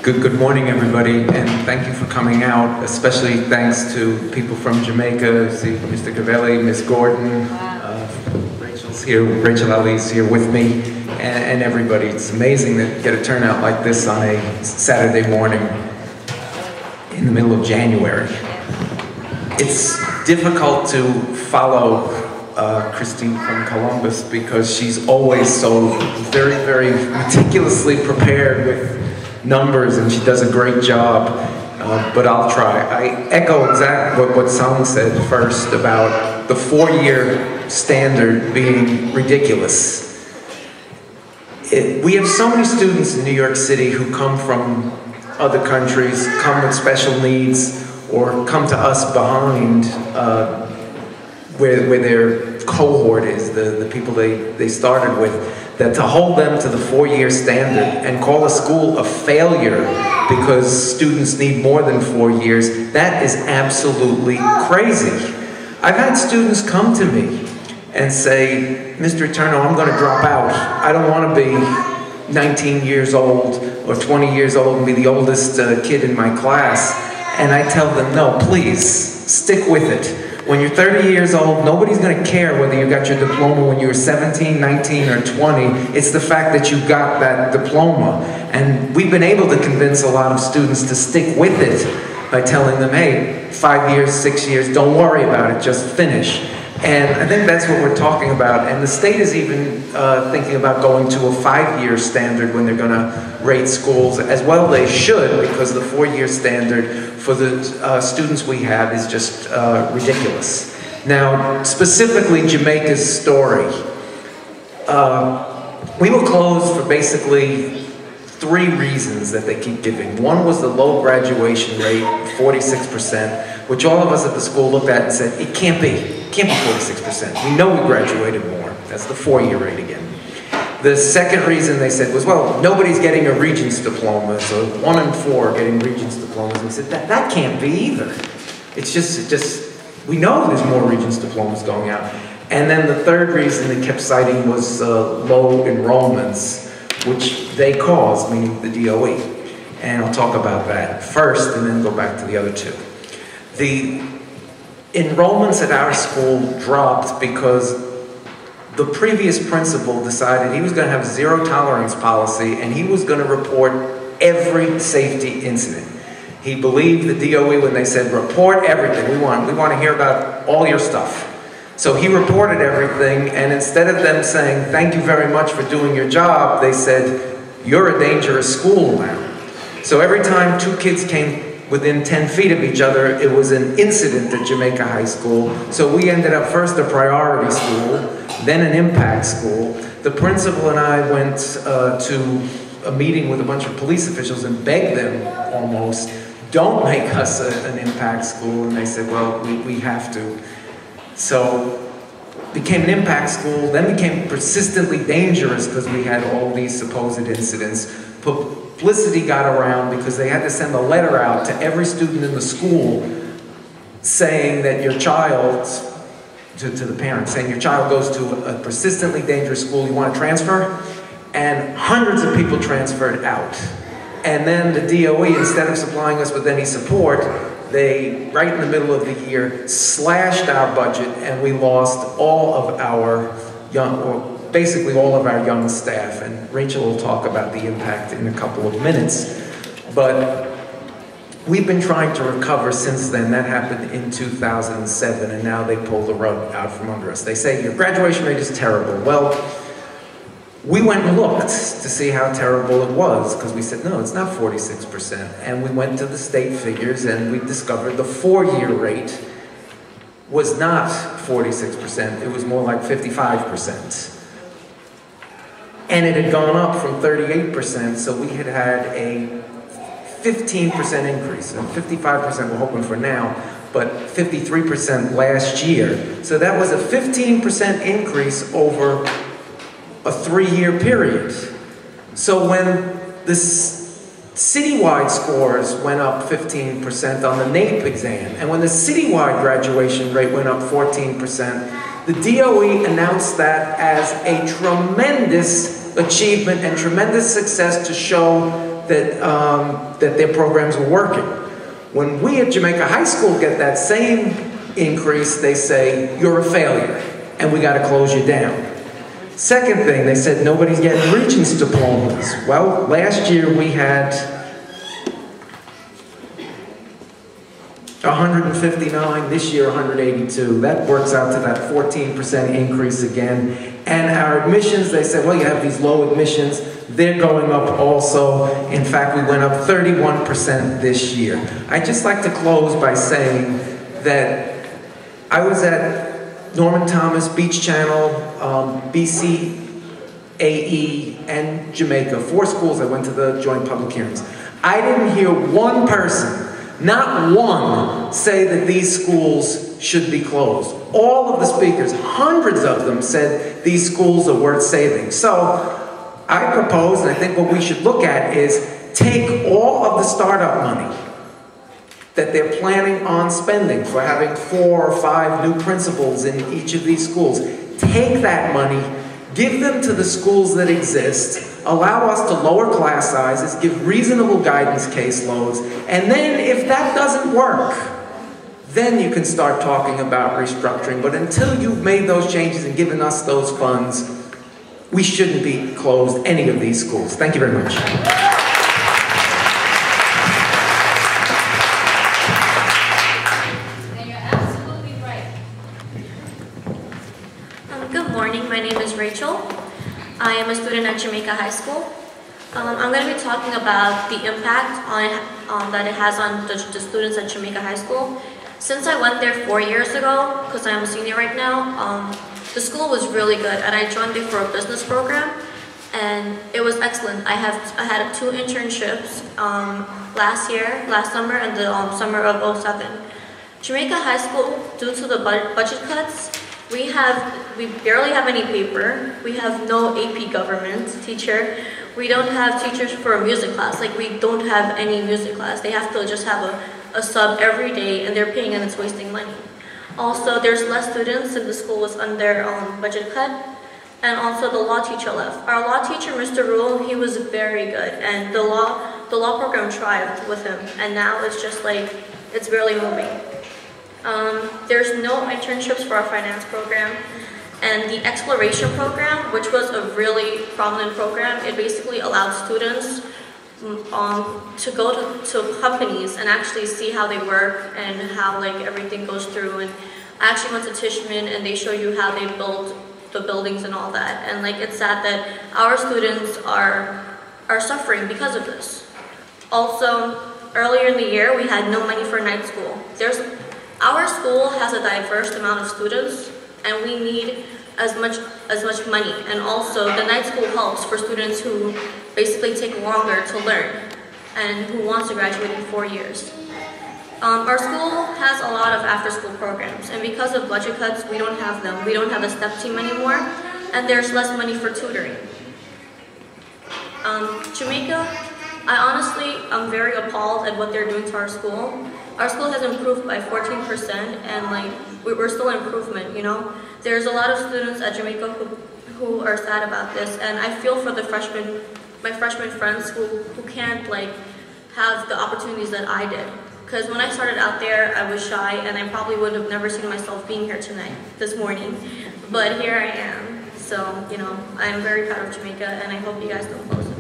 Good morning, everybody, and thank you for coming out. Especially thanks to people from Jamaica. See Mr. Gavelli, Ms. Gordon, Rachel's here. Rachel Ali's here with me, and everybody. It's amazing to get a turnout like this on a Saturday morning in the middle of January. It's difficult to follow Christine from Columbus because she's always so very meticulously prepared with numbers, and she does a great job, but I'll try. I echo exactly what Sung said first about the 4-year standard being ridiculous. We have so many students in New York City who come from other countries, come with special needs, or come to us behind where their cohort is, the people they started with, that to hold them to the 4-year standard and call a school a failure because students need more than 4 years, that is absolutely crazy. I've had students come to me and say, Mr. Eterno, I'm going to drop out. I don't want to be 19 years old or 20 years old and be the oldest kid in my class. And I tell them, no, please, stick with it. When you're 30 years old, nobody's going to care whether you got your diploma when you were 17, 19, or 20. It's the fact that you got that diploma. And we've been able to convince a lot of students to stick with it by telling them, hey, 5 years, 6 years, don't worry about it, just finish. And I think that's what we're talking about. And the state is even thinking about going to a 5-year standard when they're going to rate schools. As well they should, because the 4-year standard for the students we have is just ridiculous. Now, specifically Jamaica's story. We were closed for basically 3 reasons that they keep giving. One was the low graduation rate, 46%, which all of us at the school looked at and said, it can't be. It can't be 46%. We know we graduated more. That's the 4-year rate again. The second reason they said was, well, nobody's getting a Regents diploma, so 1 in 4 are getting Regents diplomas. And we said, that can't be either. It's just, we know there's more Regents diplomas going out. And then the third reason they kept citing was low enrollments, which they caused, meaning the DOE. And I'll talk about that first and then go back to the other two. The enrollments at our school dropped because the previous principal decided he was going to have a zero-tolerance policy and he was going to report every safety incident. He believed the DOE when they said, report everything. We want to hear about all your stuff. So he reported everything, and instead of them saying, thank you very much for doing your job, they said, you're a dangerous school now. So every time 2 kids came within 10 feet of each other, it was an incident at Jamaica High School. So we ended up first a priority school, then an impact school. The principal and I went to a meeting with a bunch of police officials and begged them almost, don't make us an impact school. And they said, well, we have to. So became an impact school, then became persistently dangerous because we had all these supposed incidents. Publicity got around because they had to send a letter out to every student in the school saying that your child, to the parents, saying your child goes to a persistently dangerous school, you want to transfer? And hundreds of people transferred out. And then the DOE, instead of supplying us with any support, they, right in the middle of the year, slashed our budget and we lost all of our young, or basically all of our young staff. And Rachel will talk about the impact in a couple of minutes. But we've been trying to recover since then. That happened in 2007, and now they pulled the rug out from under us. They say, your graduation rate is terrible. Well, we went and looked to see how terrible it was, because we said, no, it's not 46%. And we went to the state figures, and we discovered the 4-year rate was not 46%. It was more like 55%. And it had gone up from 38%, so we had had a 15% increase. And 55% we're hoping for now, but 53% last year. So that was a 15% increase over a 3-year period. So when the citywide scores went up 15% on the NAEP exam, and when the citywide graduation rate went up 14%, the DOE announced that as a tremendous achievement and tremendous success to show that their programs were working. When we at Jamaica High School get that same increase, they say, you're a failure, and we got to close you down. Second thing, they said nobody's getting Regents diplomas. Well, last year we had 159, this year 182. That works out to that 14% increase again. And our admissions, they said, well, you have these low admissions. They're going up also. In fact, we went up 31% this year. I'd just like to close by saying that I was at Norman Thomas, Beach Channel, BCAE, and Jamaica. 4 schools. I went to the joint public hearings. I didn't hear one person, not one, say that these schools should be closed. All of the speakers, hundreds of them, said these schools are worth saving. So I propose, and I think what we should look at is take all of the startup money that they're planning on spending for having 4 or 5 new principals in each of these schools. Take that money, give them to the schools that exist, allow us to lower class sizes, give reasonable guidance caseloads, and then if that doesn't work, then you can start talking about restructuring. But until you've made those changes and given us those funds, we shouldn't be closed any of these schools. Thank you very much. I am a student at Jamaica High School. I'm going to be talking about the impact that it has on the students at Jamaica High School. Since I went there 4 years ago, because I'm a senior right now, the school was really good, and I joined there for a business program, and it was excellent. I had 2 internships last summer and the summer of '07. Jamaica High School, due to the budget cuts, we barely have any paper. We have no AP government teacher. We don't have teachers for a music class. Like, we don't have any music class. They have to just have a sub every day, and they're paying, and it's wasting money. Also, there's less students, and the school was under budget cut. And also, the law teacher left. Our law teacher, Mr. Rule, he was very good, and the law program thrived with him. And now it's just like, it's barely moving. There's no internships for our finance program, and the exploration program, which was a really prominent program, it basically allowed students to go to companies and actually see how they work and how everything goes through. And I actually went to Tishman, and they show you how they build the buildings and all that. And it's sad that our students are suffering because of this. Also, earlier in the year, we had no money for night school. Our school has a diverse amount of students, and we need as much money. And also, the night school helps for students who basically take longer to learn and who want to graduate in 4 years. Our school has a lot of after-school programs, and because of budget cuts, we don't have them. We don't have a step team anymore, and there's less money for tutoring. Jamaica, I'm very appalled at what they're doing to our school. Our school has improved by 14%, and we're still in improvement, you know? There's a lot of students at Jamaica who are sad about this, and I feel for my freshman friends who can't have the opportunities that I did. Because when I started out there, I was shy, and I probably would have never seen myself being here this morning. But here I am. So, I am very proud of Jamaica, and I hope you guys don't close it.